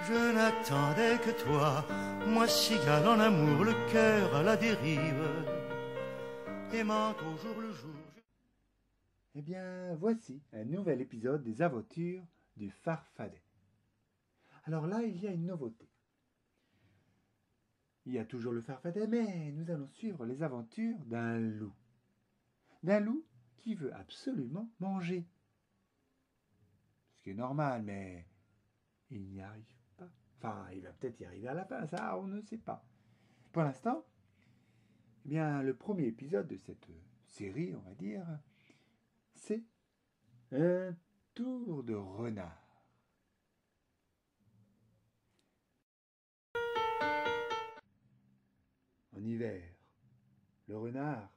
Je n'attendais que toi, moi cigale en amour, le cœur à la dérive, aimant au jour le jour. Eh bien, voici un nouvel épisode des aventures du Farfadet. Alors là, il y a une nouveauté. Il y a toujours le Farfadet, mais nous allons suivre les aventures d'un loup. D'un loup qui veut absolument manger. Ce qui est normal, mais il n'y arrive pas. Enfin, il va peut-être y arriver à la fin, ça, on ne sait pas. Pour l'instant, eh bien, le premier épisode de cette série, on va dire, c'est un tour de renard. En hiver, le renard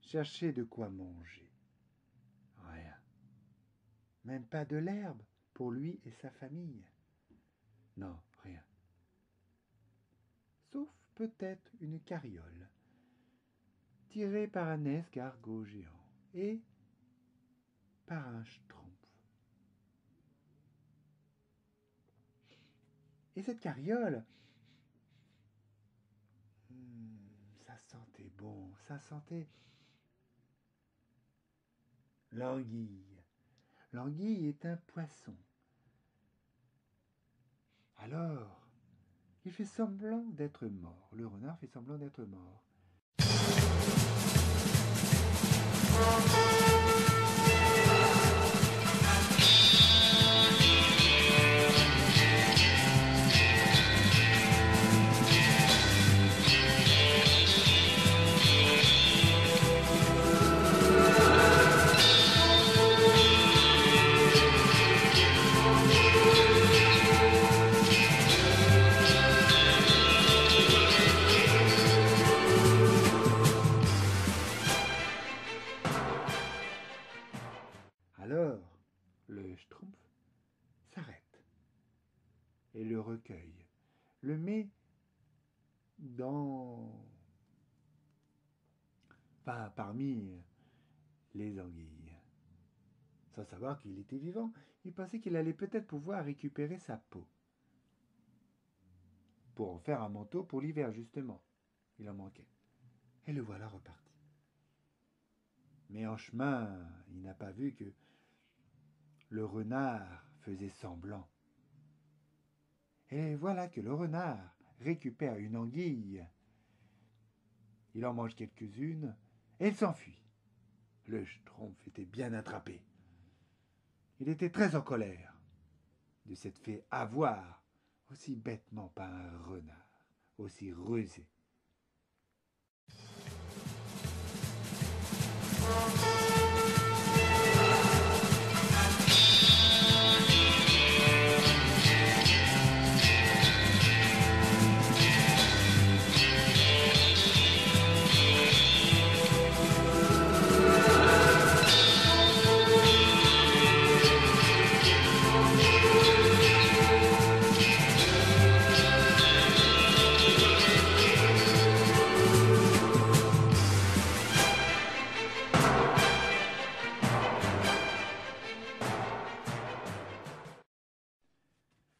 cherchait de quoi manger. Rien. Même pas de l'herbe pour lui et sa famille. Non, rien. Sauf peut-être une carriole, tirée par un escargot géant et par un schtroumpf. Et cette carriole, ça sentait bon, ça sentait l'anguille. L'anguille est un poisson. Alors, il fait semblant d'être mort. Le renard fait semblant d'être mort. Alors, le schtroumpf s'arrête et le recueille, le met parmi les anguilles. Sans savoir qu'il était vivant, il pensait qu'il allait peut-être pouvoir récupérer sa peau pour en faire un manteau pour l'hiver, justement. Il en manquait. Et le voilà reparti. Mais en chemin, il n'a pas vu que le renard faisait semblant. Et voilà que le renard récupère une anguille. Il en mange quelques-unes et il s'enfuit. Le schtroumpf était bien attrapé. Il était très en colère de s'être fait avoir aussi bêtement par un renard, aussi rusé.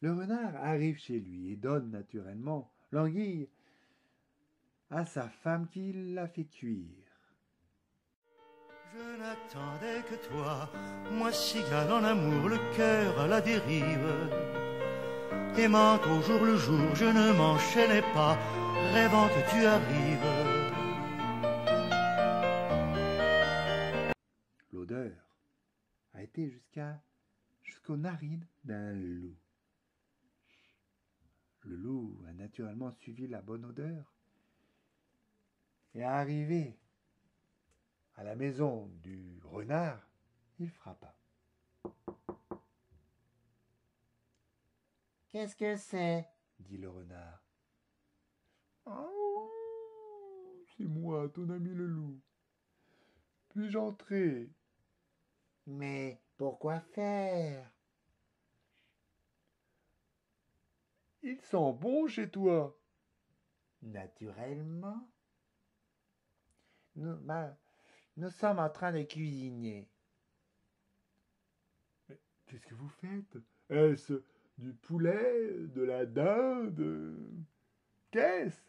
Le renard arrive chez lui et donne naturellement l'anguille à sa femme qui l'a fait cuire. Je n'attendais que toi, moi cigale en amour, le cœur à la dérive, aimant au jour le jour, je ne m'enchaînais pas, rêvant que tu arrives. L'odeur a été jusqu'aux narines d'un loup. Le loup a naturellement suivi la bonne odeur et arrivé à la maison du renard, il frappa. « Qu'est-ce que c'est ?» dit le renard. « Oh, c'est moi, ton ami le loup. Puis-je entrer ?»« Mais pourquoi faire ?»« Il sent bon chez toi. »« Naturellement. Nous sommes en train de cuisiner. »« Mais qu'est-ce que vous faites ? Est-ce du poulet, de la dinde. Qu'est-ce?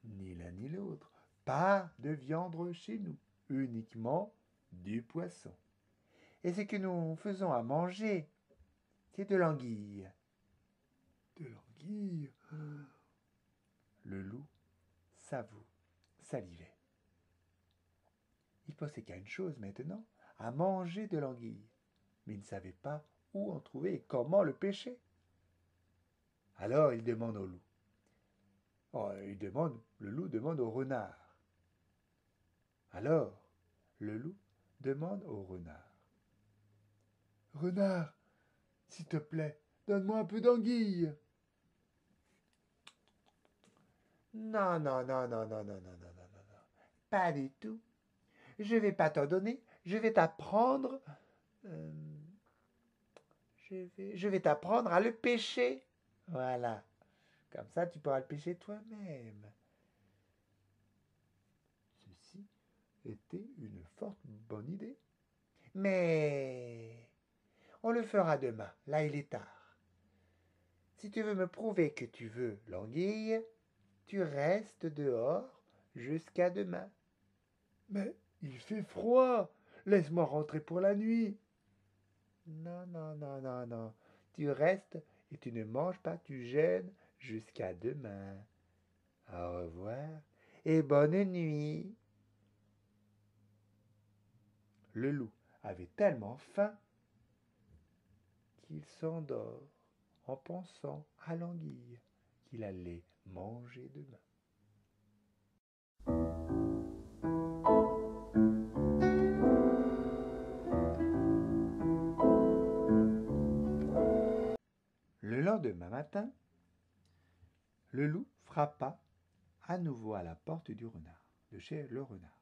Ni l'un ni l'autre. Pas de viande chez nous, uniquement du poisson. Et ce que nous faisons à manger, c'est de l'anguille. De l'anguille? Le loup salivait. Il pensait qu'à une chose maintenant, à manger de l'anguille, mais il ne savait pas où en trouver et comment le pêcher. Alors il demande au loup. Le loup demande au renard. Alors, le loup demande au renard. Renard, s'il te plaît, donne-moi un peu d'anguille. Non, non, non, non, non, non, non, non, non, non, non. Pas du tout. Je vais pas t'en donner, je vais t'apprendre. Je vais t'apprendre à le pêcher. Voilà. Comme ça, tu pourras le pêcher toi-même. Ceci était une forte bonne idée. Mais on le fera demain. Là, il est tard. Si tu veux me prouver que tu veux l'anguille, tu restes dehors jusqu'à demain. Mais il fait froid. Laisse-moi rentrer pour la nuit. Non, non, non, non, non. Tu restes et tu ne manges pas, tu gênes jusqu'à demain. Au revoir et bonne nuit. Le loup avait tellement faim qu'il s'endort en pensant à l'anguille qu'il allait manger demain. Le lendemain matin, le loup frappa à nouveau à la porte du renard, de chez le renard.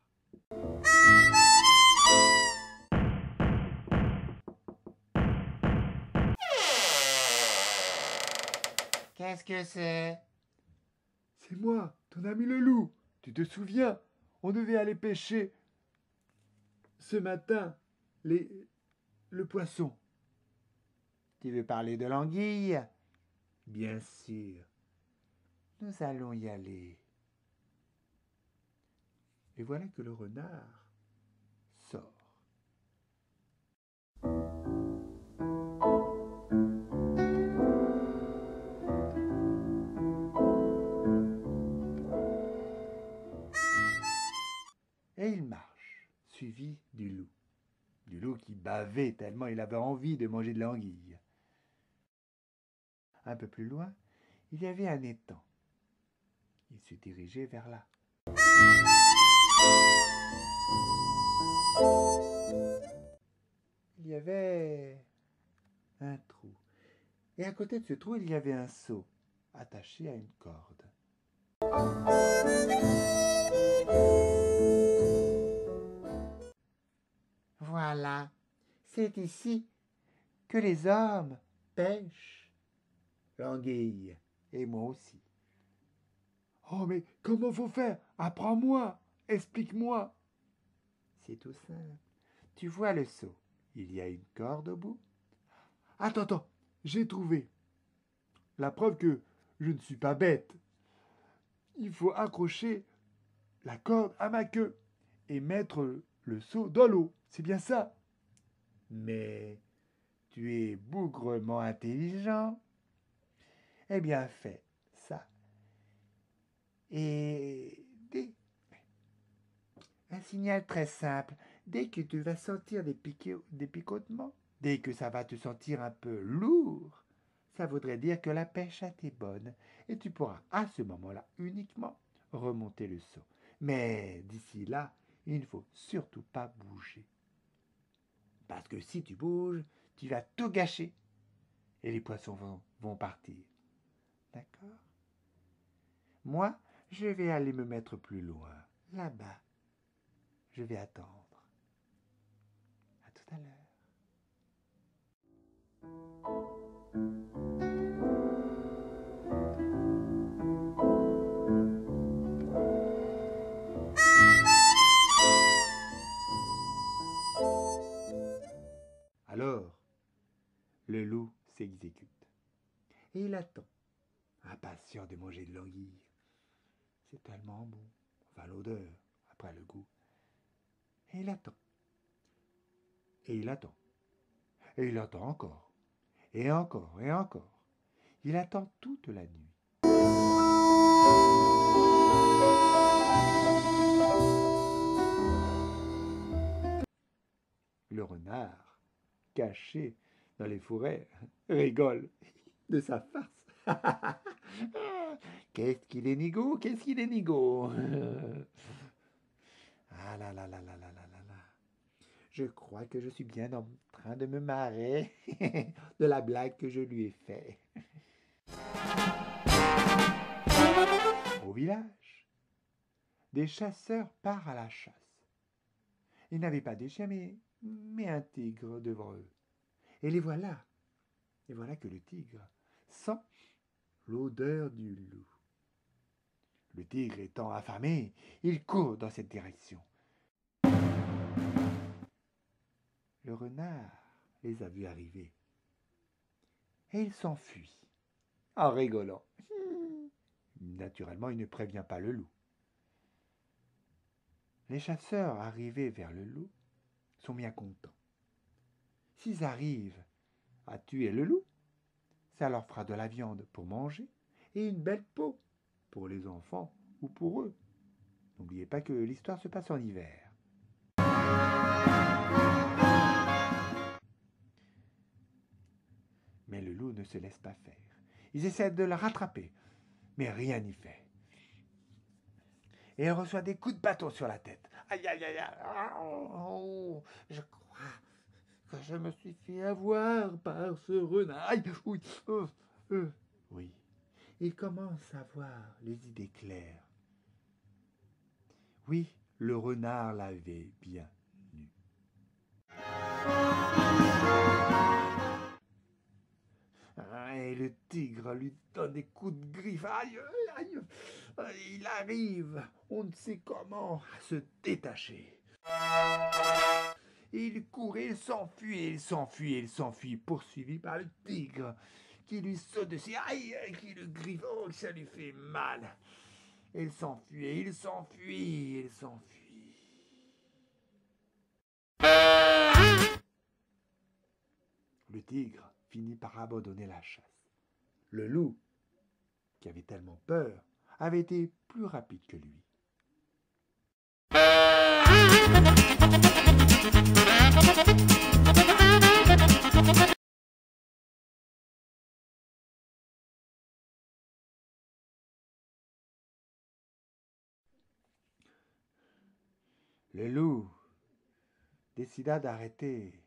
Qu'est-ce que c'est? C'est moi, ton ami le loup. Tu te souviens? On devait aller pêcher ce matin le poisson. Tu veux parler de l'anguille? Bien sûr. Nous allons y aller. Et voilà que le renard sort. Et il marche, suivi du loup. Du loup qui bavait tellement il avait envie de manger de l'anguille. Un peu plus loin, il y avait un étang. Il se dirigeait vers là. Il y avait un trou. Et à côté de ce trou, il y avait un seau attaché à une corde. Voilà, c'est ici que les hommes pêchent l'anguille, et moi aussi. Oh, mais comment faut faire? Apprends-moi, explique-moi. C'est tout simple. Tu vois le seau, il y a une corde au bout. Attends, j'ai trouvé. La preuve que je ne suis pas bête. Il faut accrocher la corde à ma queue et mettre le seau dans l'eau. C'est bien ça. Mais tu es bougrement intelligent. Eh bien, fais ça. Et un signal très simple. Dès que tu vas sentir des picotements, dès que ça va te sentir un peu lourd, ça voudrait dire que la pêche a été bonne et tu pourras à ce moment-là uniquement remonter le seau. Mais d'ici là, il ne faut surtout pas bouger. Parce que si tu bouges, tu vas tout gâcher et les poissons vont partir. D'accord? Moi, je vais aller me mettre plus loin, là-bas. Je vais attendre. À tout à l'heure. Alors, le loup s'exécute. et il attend, impatient de manger de l'anguille. C'est tellement bon, enfin l'odeur, après le goût. Et il attend, et il attend, et il attend encore, et encore, et encore. Il attend toute la nuit. Le renard, caché dans les forêts, rigole de sa farce. Qu'est-ce qu'il est nigaud, qu'est-ce qu'il est nigaud. Ah là là là là là là là là. Je crois que je suis bien en train de me marrer de la blague que je lui ai faite. Au village, des chasseurs partent à la chasse. Ils n'avaient pas de chien, mais un tigre devant eux. Et les voilà. Et voilà que le tigre sent l'odeur du loup. Le tigre étant affamé, il court dans cette direction. Le renard les a vus arriver. Et il s'enfuit, en rigolant. Naturellement, il ne prévient pas le loup. Les chasseurs arrivés vers le loup sont bien contents. S'ils arrivent à tuer le loup, ça leur fera de la viande pour manger et une belle peau pour les enfants ou pour eux. N'oubliez pas que l'histoire se passe en hiver. Mais le loup ne se laisse pas faire. Ils essaient de le rattraper, mais rien n'y fait. Et il reçoit des coups de bâton sur la tête. Aïe, aïe, aïe, aïe. Oh, je crois que je me suis fait avoir par ce renard. Aïe, oui, oui. Il commence à voir les idées claires. Oui, le renard l'avait bien nu. Et le tigre lui donne des coups de griffe. Aïe, aïe, aïe. Il arrive, on ne sait comment, à se détacher. Il court, il s'enfuit, poursuivi par le tigre, qui lui saute dessus, aïe, qui le griffe, oh, ça lui fait mal. Il s'enfuit. Le tigre finit par abandonner la chasse. Le loup, qui avait tellement peur, avait été plus rapide que lui. Le loup décida d'arrêter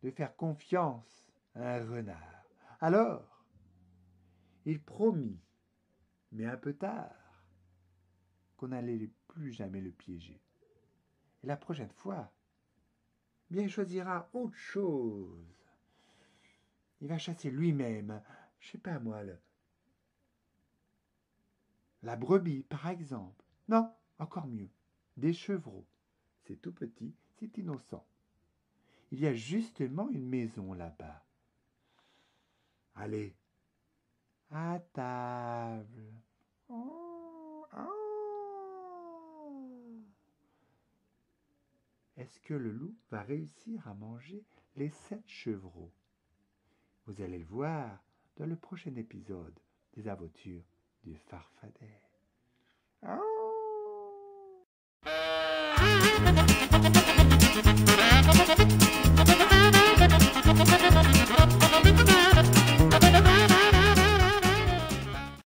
de faire confiance à un renard. Alors, il promit, mais un peu tard, qu'on n'allait plus jamais le piéger. Et la prochaine fois, bien il choisira autre chose. Il va chasser lui-même, je sais pas moi, la brebis par exemple. Non, encore mieux, des chevreaux. C'est tout petit, c'est innocent. Il y a justement une maison là-bas. Allez, à table. Oh, oh. Est-ce que le loup va réussir à manger les 7 chevreaux? Vous allez le voir dans le prochain épisode des aventures du Farfadet. Oh.